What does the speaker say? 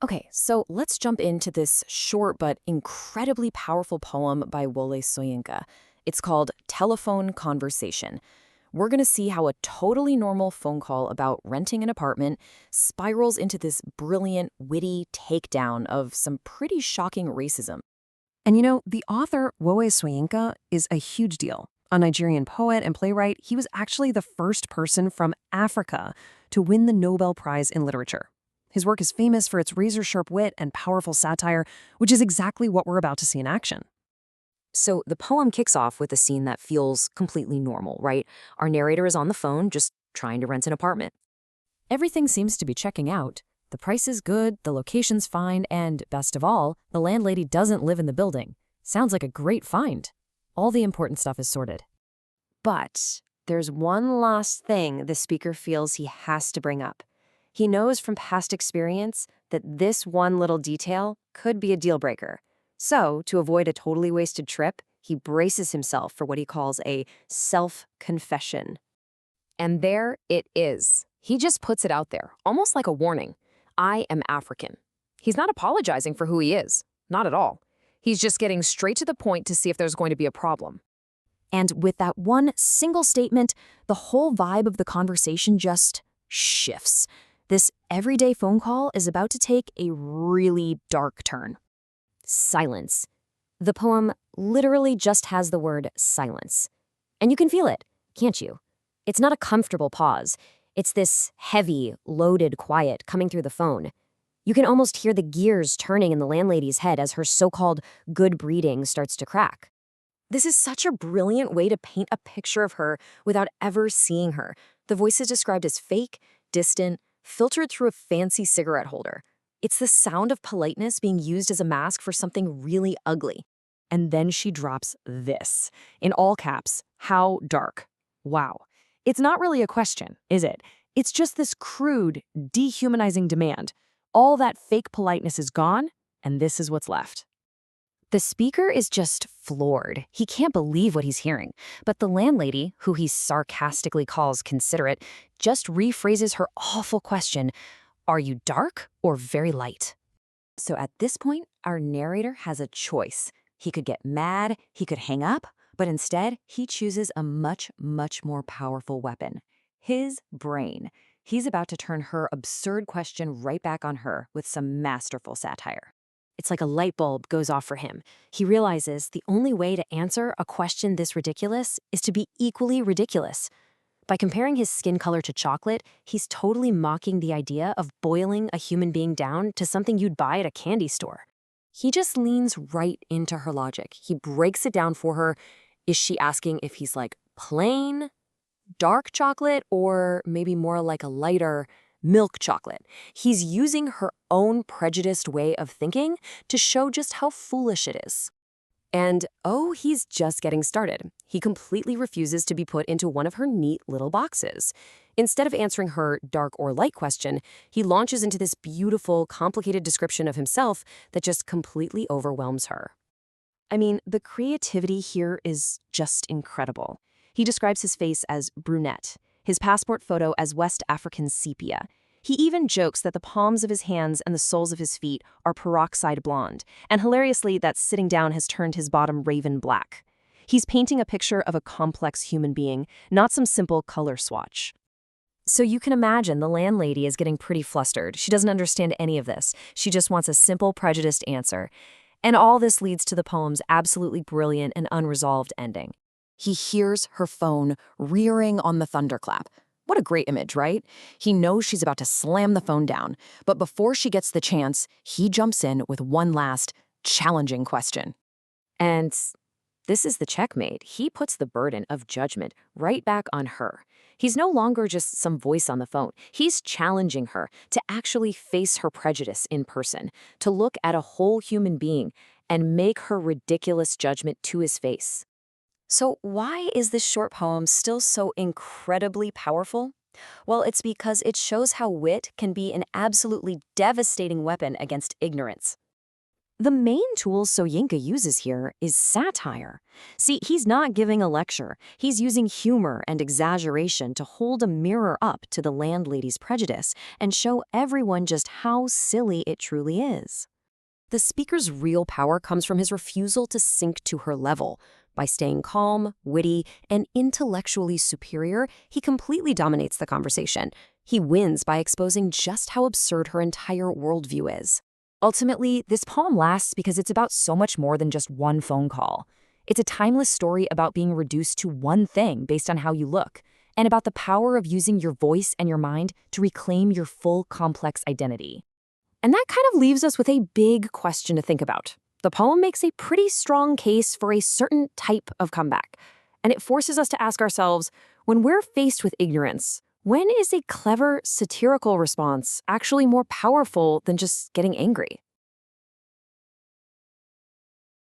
Okay, so let's jump into this short but incredibly powerful poem by Wole Soyinka. It's called Telephone Conversation. We're going to see how a totally normal phone call about renting an apartment spirals into this brilliant, witty takedown of some pretty shocking racism. And you know, the author, Wole Soyinka, is a huge deal. A Nigerian poet and playwright, he was actually the first person from Africa to win the Nobel Prize in Literature. His work is famous for its razor-sharp wit and powerful satire, which is exactly what we're about to see in action. So the poem kicks off with a scene that feels completely normal, right? Our narrator is on the phone just trying to rent an apartment. Everything seems to be checking out. The price is good, the location's fine, and, best of all, the landlady doesn't live in the building. Sounds like a great find. All the important stuff is sorted. But there's one last thing the speaker feels he has to bring up. He knows from past experience that this one little detail could be a deal breaker. So, to avoid a totally wasted trip, he braces himself for what he calls a self-confession. And there it is. He just puts it out there, almost like a warning. I am African. He's not apologizing for who he is. Not at all. He's just getting straight to the point to see if there's going to be a problem. And with that one single statement, the whole vibe of the conversation just shifts. This everyday phone call is about to take a really dark turn. Silence. The poem literally just has the word silence. And you can feel it, can't you? It's not a comfortable pause. It's this heavy, loaded quiet coming through the phone. You can almost hear the gears turning in the landlady's head as her so-called good breeding starts to crack. This is such a brilliant way to paint a picture of her without ever seeing her. The voice is described as fake, distant, filtered through a fancy cigarette holder. It's the sound of politeness being used as a mask for something really ugly. And then she drops this, in all caps, how dark. Wow. It's not really a question, is it? It's just this crude, dehumanizing demand. All that fake politeness is gone, and this is what's left. The speaker is just floored. He can't believe what he's hearing. But the landlady, who he sarcastically calls considerate, just rephrases her awful question, are you dark or very light? So at this point, our narrator has a choice. He could get mad, he could hang up, but instead, he chooses a much, much more powerful weapon. His brain. He's about to turn her absurd question right back on her with some masterful satire. It's like a light bulb goes off for him. He realizes the only way to answer a question this ridiculous is to be equally ridiculous. By comparing his skin color to chocolate, he's totally mocking the idea of boiling a human being down to something you'd buy at a candy store. He just leans right into her logic. He breaks it down for her. Is she asking if he's like plain, dark chocolate, or maybe more like a lighter, milk chocolate? He's using her own prejudiced way of thinking to show just how foolish it is. And, oh, he's just getting started. He completely refuses to be put into one of her neat little boxes. Instead of answering her dark or light question, he launches into this beautiful, complicated description of himself that just completely overwhelms her. I mean, the creativity here is just incredible. He describes his face as brunette, his passport photo as West African sepia. He even jokes that the palms of his hands and the soles of his feet are peroxide blonde, and hilariously that sitting down has turned his bottom raven black. He's painting a picture of a complex human being, not some simple color swatch. So you can imagine the landlady is getting pretty flustered. She doesn't understand any of this. She just wants a simple, prejudiced answer. And all this leads to the poem's absolutely brilliant and unresolved ending. He hears her phone rearing on the thunderclap. What a great image, right? He knows she's about to slam the phone down, but before she gets the chance, he jumps in with one last, challenging question. And this is the checkmate. He puts the burden of judgment right back on her. He's no longer just some voice on the phone. He's challenging her to actually face her prejudice in person, to look at a whole human being and make her ridiculous judgment to his face. So why is this short poem still so incredibly powerful? Well, it's because it shows how wit can be an absolutely devastating weapon against ignorance. The main tool Soyinka uses here is satire. See, he's not giving a lecture. He's using humor and exaggeration to hold a mirror up to the landlady's prejudice and show everyone just how silly it truly is. The speaker's real power comes from his refusal to sink to her level. By staying calm, witty, and intellectually superior, he completely dominates the conversation. He wins by exposing just how absurd her entire worldview is. Ultimately, this poem lasts because it's about so much more than just one phone call. It's a timeless story about being reduced to one thing based on how you look, and about the power of using your voice and your mind to reclaim your full complex identity. And that kind of leaves us with a big question to think about. The poem makes a pretty strong case for a certain type of comeback, and it forces us to ask ourselves, when we're faced with ignorance, when is a clever, satirical response actually more powerful than just getting angry?